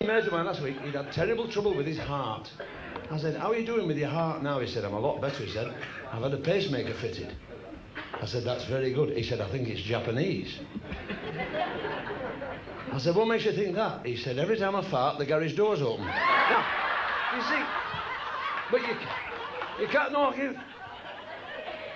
A mate of mine last week, he'd had terrible trouble with his heart. I said, how are you doing with your heart now? He said, I'm a lot better. He said, I've had a pacemaker fitted. I said, that's very good. He said, I think it's Japanese. I said, what makes you think that? He said, every time I fart, the garage door's open. Now, you see, but you can't, no,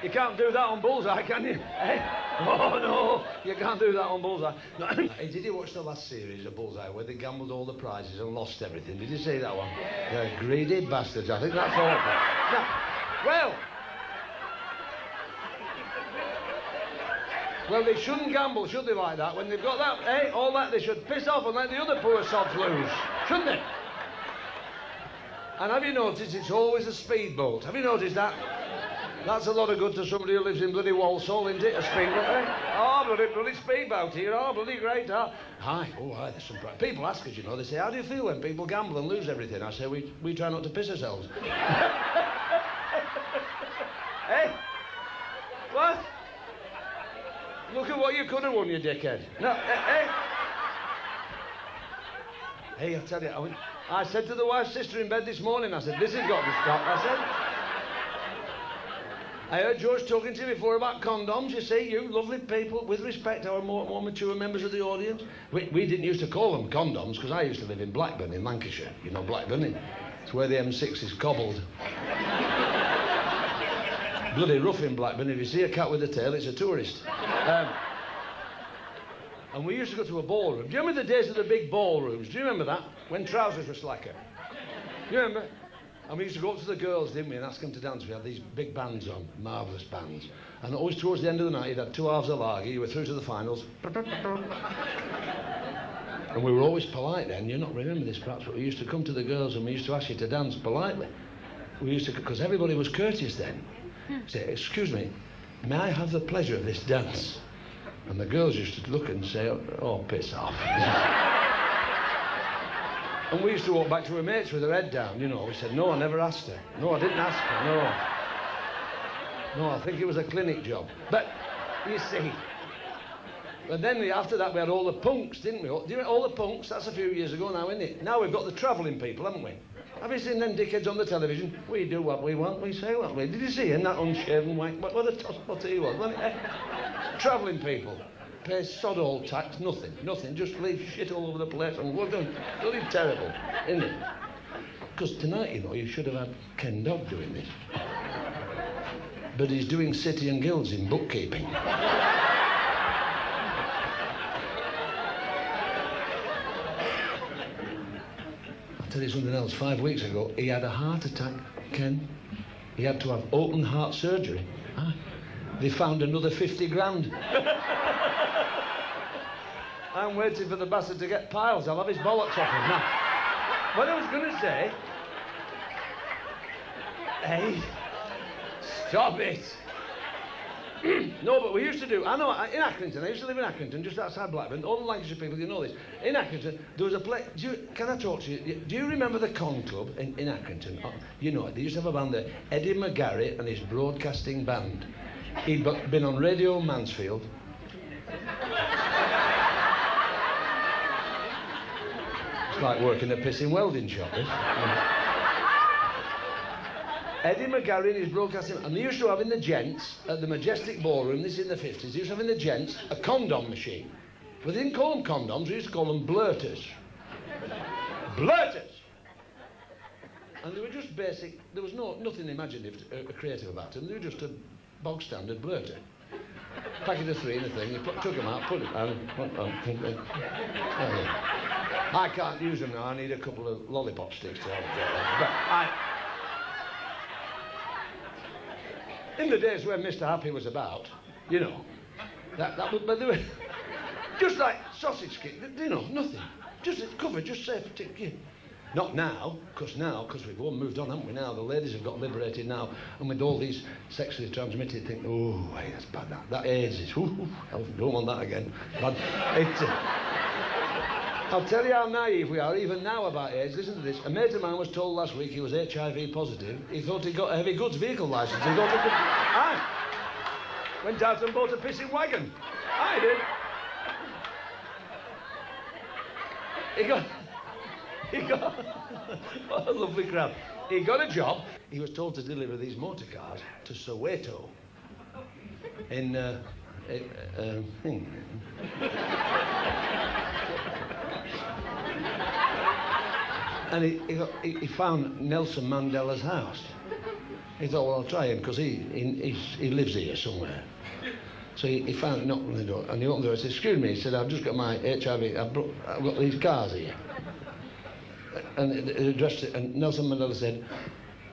you can't do that on Bullseye, can you? Eh? Oh, no, you can't do that on Bullseye. No. Hey, did you watch the last series of Bullseye where they gambled all the prizes and lost everything? Did you see that one? They're greedy bastards. I think that's awful. Now, well, they shouldn't gamble, should they, like that? When they've got that, eh, all that, they should piss off and let the other poor sods lose, shouldn't they? And have you noticed it's always a speedboat? Have you noticed that? That's a lot of good to somebody who lives in bloody Walsall, isn't it? A speedboat, eh? Oh, bloody speedboat here. Oh, bloody great. Oh. Hi, there's some pride. People ask us, you know, they say, how do you feel when people gamble and lose everything? I say, we try not to piss ourselves. Hey? What? Look at what you could have won, you dickhead. No, hey. Hey, I tell you, I said to the wife's sister in bed this morning, I said, this has got to stop. I heard George talking to you before about condoms. You see, you lovely people, with respect, our more mature members of the audience. We didn't used to call them condoms, because I used to live in Blackburn, in Lancashire. You know Blackburn, it's where the M6 is cobbled. Bloody rough in Blackburn. If you see a cat with a tail, it's a tourist. And we used to go to a ballroom. Do you remember the days of the big ballrooms? Do you remember that? When trousers were slacker. Do you remember? And we used to go up to the girls, didn't we, and ask them to dance. We had these big bands on, marvellous bands. And always towards the end of the night, you'd had 2 halves of lager, you were through to the finals. And we were always polite then. You not remember this perhaps, but we used to come to the girls and we used to ask you to dance politely. We used to, because everybody was courteous then. Say, excuse me, may I have the pleasure of this dance? And the girls used to look and say, oh, piss off. And we used to walk back to her mates with her head down, you know. We said, no, I never asked her. No, I didn't ask her, no. No, I think it was a clinic job. But, you see, and then after that we had all the punks, didn't we? Do you know all the punks? That's a few years ago now, isn't it? Now we've got the travelling people, haven't we? Have you seen them dickheads on the television? We do what we want, we say what we... Did you see him, that unshaven wank? What a tosspot he was, wasn't it? Travelling people. Pay sod all tax, nothing. Just leave shit all over the place and we're doing bloody terrible, isn't it? Because tonight, you know, you should have had Ken Dodd doing this. But he's doing City and Guilds in bookkeeping. I'll tell you something else. 5 weeks ago, he had a heart attack, Ken. He had to have open heart surgery. They found another 50 grand. I'm waiting for the bastard to get piles. I'll have his bollocks off him. Now, what I was going to say... Hey, stop it. No, but we used to do... I know, in Accrington, I used to live in Accrington, just outside Blackburn. All the Lancashire people, you know this. In Accrington, there was a place... Can I talk to you? Do you remember the Con Club in Accrington? Oh, you know it. They used to have a band there. Eddie McGarry and his broadcasting band. He'd been on Radio Mansfield. It's like working a pissing welding shop, this. Eddie McGarry and his broadcasting, and they used to have in the gents, at the Majestic Ballroom, this is in the 50s, they used to have in the gents a condom machine. We didn't call them condoms, we used to call them blurters. Blurters! And they were just basic, there was nothing imaginative, creative about them, they were just a bog standard blurter. Packet of 3 in a thing, you took them out, put it down. I can't use them now, I need a couple of lollipop sticks to help it. But in the days when Mr. Happy was about, you know, but they were just like sausage skin, you know, nothing. Just covered, just safe. Not now, because we've all moved on, haven't we now? The ladies have got liberated now, and with all these sexually transmitted things, oh, hey, that's bad, that AIDS is, I don't want that again. But I'll tell you how naive we are, even now, about AIDS. Listen to this. A mate of mine was told last week he was HIV positive. He thought he got a heavy goods vehicle licence. He thought he could... Went out and bought a pissing wagon. I did. He got... He got... What a lovely crab. He got a job. He was told to deliver these motor cars to Soweto in... And he found Nelson Mandela's house. He thought, well, I'll try him, because he lives here somewhere. So he found, knocked on the door, and he opened the door and said, excuse me, he said, I've just got my HIV, I've got these cars here. And he addressed it, and Nelson Mandela said,